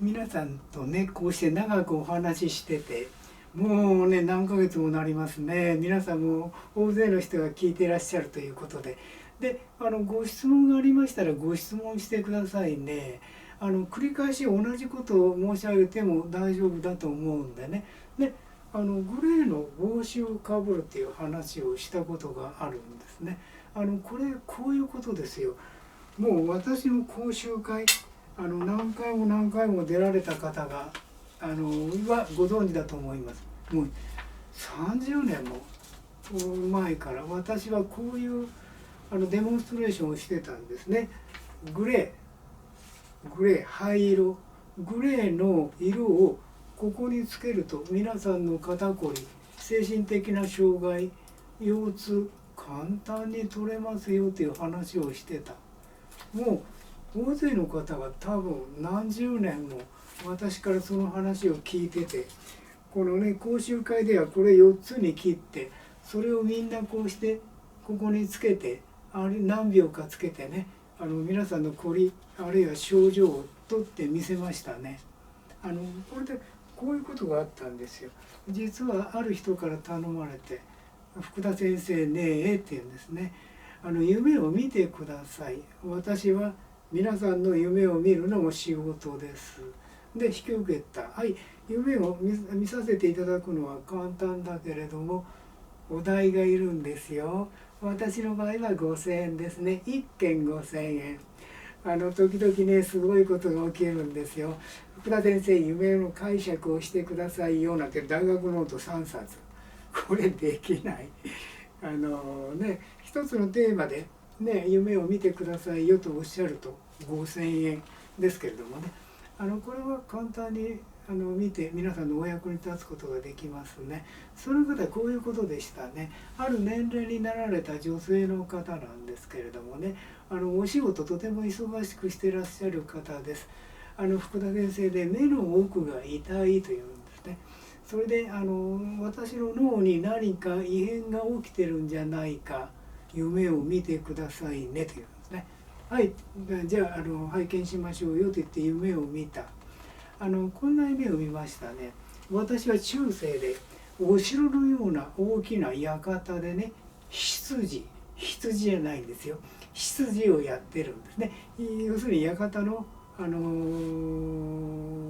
皆さんとねこうして長くお話ししててもうね何ヶ月もなりますね。皆さんも大勢の人が聞いていらっしゃるということで、ご質問がありましたらご質問してくださいね。繰り返し同じことを申し上げても大丈夫だと思うんでね。でグレーの帽子をかぶるっていう話をしたことがあるんですね。こういうことですよ。もう私の講習会何回も何回も出られた方がはご存知だと思います。もう30年も前から私はこういうデモンストレーションをしてたんですね。グレ灰色グレーの色をここにつけると皆さんの肩こり精神的な障害腰痛簡単に取れますよという話をしてた。もう大勢の方が多分何十年も私からその話を聞いてて、このね講習会ではこれ4つに切ってそれをみんなこうしてここにつけて何秒かつけてね皆さんのこりあるいは症状を取ってみせましたね。これでこういうことがあったんですよ。実はある人から頼まれて福田先生ねえって言うんですね。夢を見てください。私は皆さんの夢を見るのも仕事です。で引き受けた。はい、夢を見させていただくのは簡単だけれどもお題がいるんですよ。私の場合は5,000円ですね。1件5,000円。時々ねすごいことが起きるんですよ。福田先生夢の解釈をしてくださいよなんて大学ノート3冊これできない。一つのテーマで、ね、夢を見てくださいよとおっしゃると5,000円ですけれどもね、これは簡単に見て皆さんのお役に立つことができますね。その方はこういうことでしたね。ある年齢になられた女性の方なんですけれどもね、お仕事とても忙しくしていらっしゃる方です。福田先生で目の奥が痛いというんですね。それで私の脳に何か異変が起きてるんじゃないか夢を見てくださいねというんですね。はい、じゃあ拝見しましょうよと言って夢を見た。こんな夢を見ましたね。私は中世でお城のような大きな館でね羊じゃないんですよ、羊をやってるんですね。要するに館の、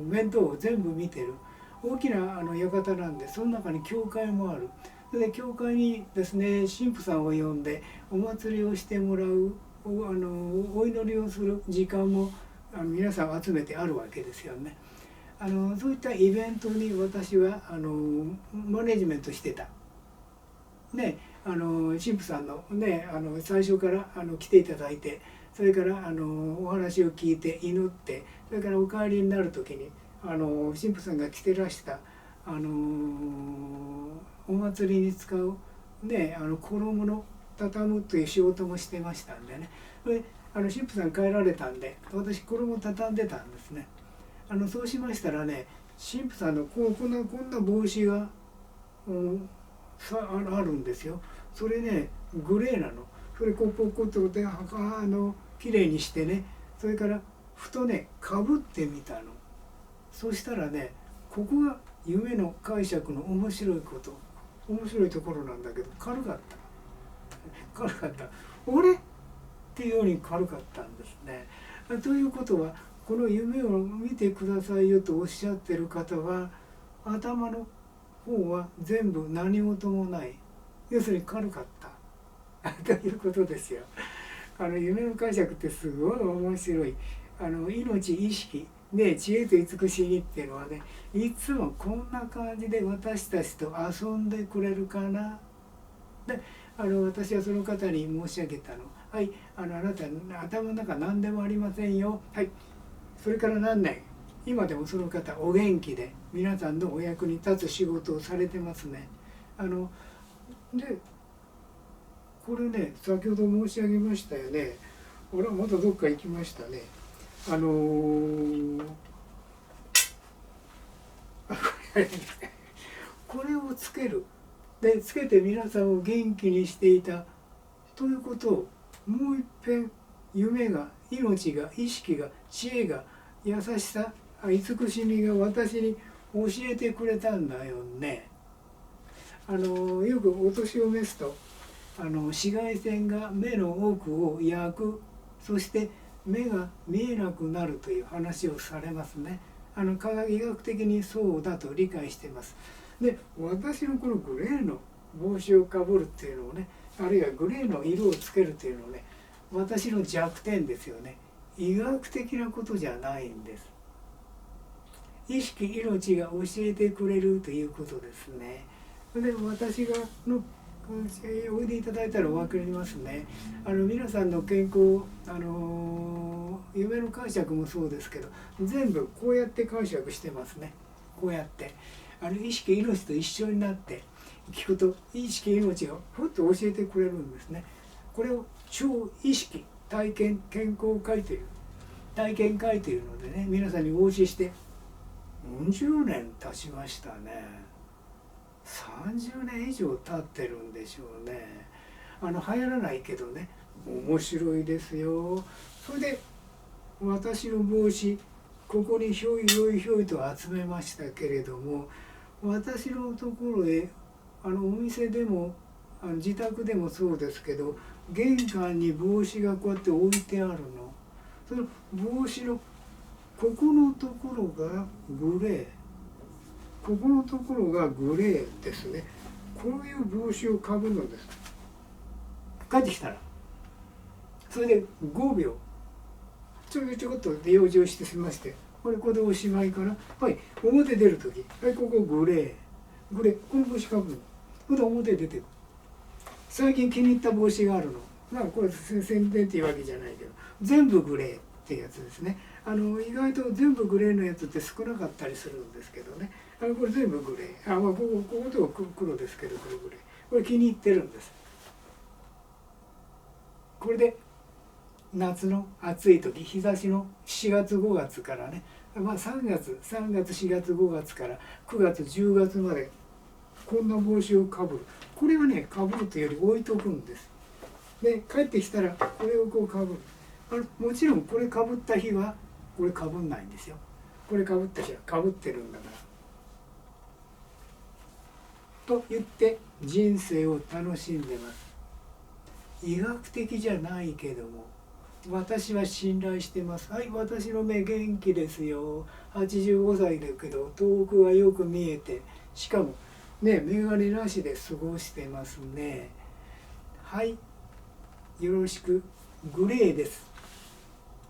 面倒を全部見てる大きな館なんで、その中に教会もある。で教会にですね神父さんを呼んでお祭りをしてもらうお祈りをする時間も皆さん集めてあるわけですよね。そういったイベントに私はマネジメントしてた。ね、神父さんのね最初から来ていただいて、それからお話を聞いて祈って、それからお帰りになる時に神父さんが着てらしたお祭りに使うね衣の畳むという仕事もしてましたんでね。それ神父さん帰られたんで私衣を畳んでたんですね。そうしましたらね神父さんのこんな帽子が、あるんですよ。それねグレーなの。それこうポコッときれいにしてね、それからふとねかぶってみたの。そしたらねここが夢の解釈の面白いところなんだけど軽かった。俺っていうように軽かったんですね。ということはこの夢を見てくださいよとおっしゃってる方は頭の方は全部何事もない、要するに軽かったということですよ。夢の解釈ってすごい面白い。命意識ね、知恵と慈しみっていうのはねいつもこんな感じで私たちと遊んでくれるかな。で私はその方に申し上げたの。はい、あなた頭の中何でもありませんよ。はい、それから何年今でもその方お元気で皆さんのお役に立つ仕事をされてますね。でこれね先ほど申し上げましたよね。俺はまたどっか行きましたね。これをつけるでつけて皆さんを元気にしていたということをもう一遍夢が命が意識が知恵が優しさ慈しみが私に教えてくれたんだよね。よくお年を召すと紫外線が目の奥を焼く、そして目が見えなくなるという話をされますね。科学医学的にそうだと理解しています。で、私のこのグレーの帽子をかぶるっていうのをね、あるいはグレーの色をつけるっていうのをね、私の弱点ですよね。医学的なことじゃないんです。意識、命が教えてくれるということですね。で、私がおいでいただいたらお分かりますね。皆さんの健康、夢の解釈もそうですけど、全部こうやって解釈してますね。こうやって意識、命と一緒になって聞くと、意識、命がふっと教えてくれるんですね。これを超意識体験健康会という体験会というのでね、皆さんにお教えして40年経ちましたね。30年以上経ってるんでしょうね。流行らないけどね、面白いですよ。それで私の帽子、ここにひょいひょいひょいと集めましたけれども、私のところへお店でも自宅でもそうですけど、玄関に帽子がこうやって置いてあるの。その帽子のここのところがグレー、ここのところがグレーですね。こういう帽子をかぶるのです。帰ってきたらそれで5秒ちょこっと養生してしまして、これでおしまいかな。はい、表出るとき、はい、ここグレー、この帽子かぶるの。それで表出てくる。最近気に入った帽子があるの。まあこれ宣伝っていうわけじゃないけど、全部グレーっていうやつですね。意外と全部グレーのやつって少なかったりするんですけどね。これ全部グレー。まあこことは黒ですけど、これグレー。これ気に入ってるんです。これで夏の暑い時、日差しの4月5月からね、まあ3月4月5月から9月10月までこんな帽子をかぶる。これはね、かぶるというより置いとくんです。で帰ってきたらこれをこうかぶる。もちろんこれかぶった日はこれかぶんないんですよ。これかぶった日はかぶってるんだからと言って人生を楽しんでます。医学的じゃないけども私は信頼してます。はい、私の目元気ですよ。85歳だけど遠くがよく見えて、しかもね、眼鏡なしで過ごしてますね。はい、よろしく。グレーです。